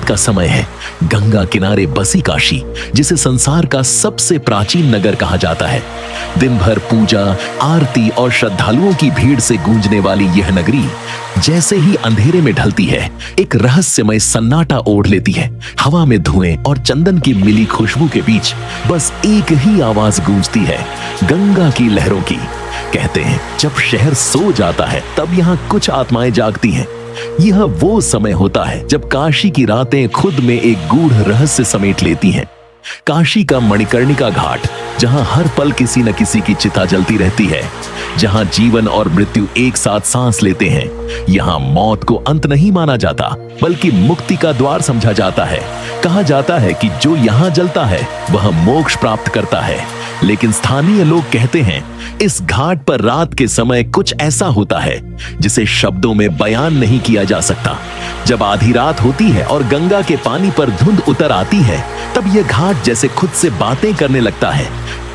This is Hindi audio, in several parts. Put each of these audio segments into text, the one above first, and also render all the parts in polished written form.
रात का समय है। गंगा किनारे बसी काशी, जिसे संसार का सबसे प्राचीन नगर कहा जाता है। दिन भर पूजा, आरती और श्रद्धालुओं की भीड़ से गूंजने वाली यह नगरी जैसे ही अंधेरे में ढलती है, एक रहस्यमय सन्नाटा ओढ़ लेती है। हवा में धुएं और चंदन की मिली खुशबू के बीच बस एक ही आवाज गूंजती है, गंगा की लहरों की। कहते हैं जब शहर सो जाता है तब यहाँ कुछ आत्माएं जागती हैं। यह वो समय होता है जब काशी की रातें खुद में एक गूढ़ रहस्य समेट लेती हैं। काशी का मणिकर्णिका घाट, जहां हर पल किसी न किसी की चिता जलती रहती है, जहां जीवन और मृत्यु एक साथ सांस लेते हैं। यहां मौत को अंत नहीं माना जाता, बल्कि मुक्ति का द्वार समझा जाता है। कहा जाता है कि जो यहां जलता है वह मोक्ष प्राप्त करता है। लेकिन स्थानीय लोग कहते हैं इस घाट पर रात के समय कुछ ऐसा होता है जिसे शब्दों में बयान नहीं किया जा सकता। जब आधी रात होती है और गंगा के पानी पर धुंध उतर आती है, तब यह घाट जैसे खुद से बातें करने लगता है।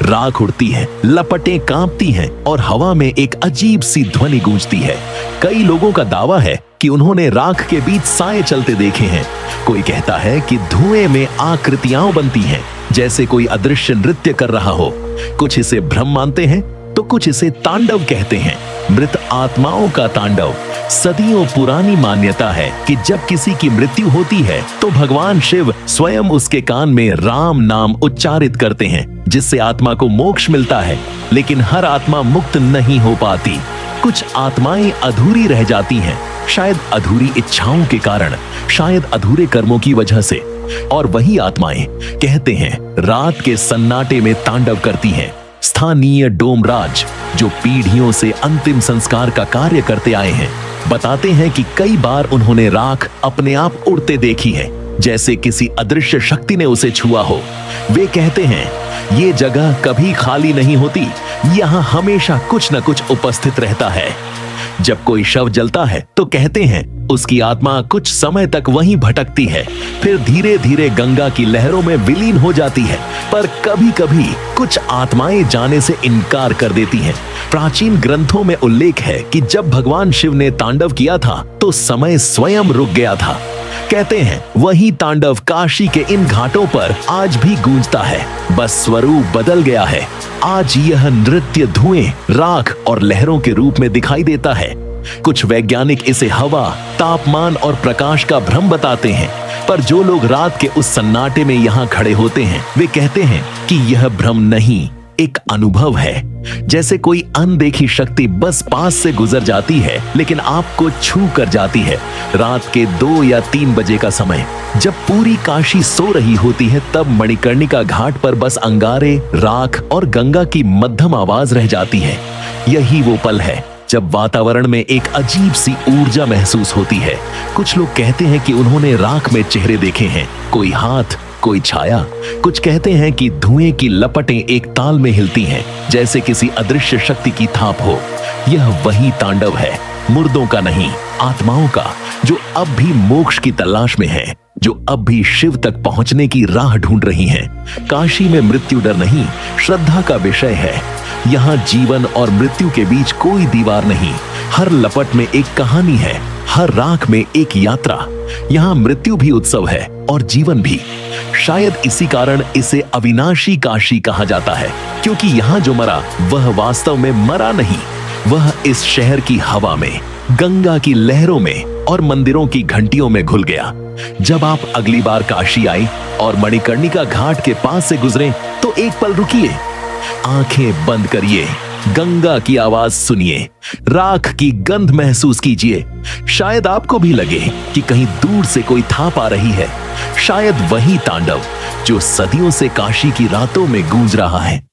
राख उड़ती है, लपटें कांपती हैं और हवा में एक अजीब सी ध्वनि गूंजती है। कई लोगों का दावा है कि उन्होंने राख के बीच साए चलते देखे हैं। कोई कहता है कि धुएं में आकृतियां बनती हैं, जैसे कोई अदृश्य नृत्य कर रहा हो। कुछ इसे भ्रम मानते हैं तो कुछ इसे तांडव कहते हैं, मृत आत्माओं का तांडव। सदियों पुरानी मान्यता है कि जब किसी की मृत्यु होती है तो भगवान शिव स्वयं उसके कान में राम नाम उच्चारित करते हैं, जिससे आत्मा को मोक्ष मिलता है। लेकिन हर आत्मा मुक्त नहीं हो पाती। कुछ आत्माएं अधूरी रह जाती हैं, शायद अधूरी इच्छाओं के कारण, शायद अधूरे कर्मों की वजह से। और वही आत्माएं कहते हैं रात के सन्नाटे में तांडव करती हैं। स्थानीय डोमराज, जो पीढ़ियों से अंतिम संस्कार का कार्य करते आए हैं, बताते हैं कि कई बार उन्होंने राख अपने आप उड़ते देखी है, जैसे किसी अदृश्य शक्ति ने उसे छुआ हो। वे कहते हैं ये जगह कभी खाली नहीं होती, यहाँ हमेशा कुछ न कुछ उपस्थित रहता है। जब कोई शव जलता है तो कहते हैं उसकी आत्मा कुछ समय तक वहीं भटकती है, फिर धीरे धीरे गंगा की लहरों में विलीन हो जाती है। पर कभी कभी कुछ आत्माएं जाने से इनकार कर देती हैं। प्राचीन ग्रंथों में उल्लेख है कि जब भगवान शिव ने तांडव किया था तो समय स्वयं रुक गया था। कहते हैं वही तांडव काशी के इन घाटों पर आज भी गूंजता है, बस स्वरूप बदल गया है। आज यह नृत्य धुएं, राख और लहरों के रूप में दिखाई देता है। कुछ वैज्ञानिक इसे हवा, तापमान और प्रकाश का भ्रम बताते हैं, पर जो लोग रात के उस सन्नाटे में यहाँ खड़े होते हैं, वे कहते हैं कि यह भ्रम नहीं, एक अनुभव है। जैसे कोई अनदेखी शक्ति बस पास से गुजर जाती है, लेकिन आपको छू कर जाती है। रात के 2 या 3 बजे का समय, जब पूरी काशी सो रही होती है, तब मणिकर्णिका घाट पर बस अंगारे, राख और गंगा की मध्यम आवाज रह जाती है। यही वो पल है जब वातावरण में एक अजीब सी ऊर्जा महसूस होती है। कुछ लोग कहते हैं कि उन्होंने राख में चेहरे देखे हैं, कोई हाथ, कोई छाया। कुछ कहते हैं कि धुएं की लपटें एक ताल में हिलती हैं, जैसे किसी अदृश्य शक्ति की थाप हो। यह वही तांडव है, मुर्दों का नहीं, आत्माओं का, जो अब भी मोक्ष की तलाश में है, जो अब भी शिव तक पहुंचने की राह ढूंढ रही हैं। काशी में मृत्यु डर नहीं, श्रद्धा का विषय है। यहाँ जीवन और मृत्यु के बीच कोई दीवार नहीं। हर लपट में एक कहानी है, हर राख में एक यात्रा। यहाँ मृत्यु भी उत्सव है और जीवन भी। शायद इसी कारण इसे अविनाशी काशी कहा जाता है, क्योंकि यहाँ जो मरा वह वास्तव में मरा नहीं, वह इस शहर की हवा में, गंगा की लहरों में और मंदिरों की घंटियों में घुल गया। जब आप अगली बार काशी आए और मणिकर्णिका घाट के पास से गुजरें, तो एक पल रुकिए, आंखें बंद करिए, गंगा की आवाज सुनिए, राख की गंध महसूस कीजिए। शायद आपको भी लगे कि कहीं दूर से कोई थाप आ रही है। शायद वही तांडव जो सदियों से काशी की रातों में गूंज रहा है।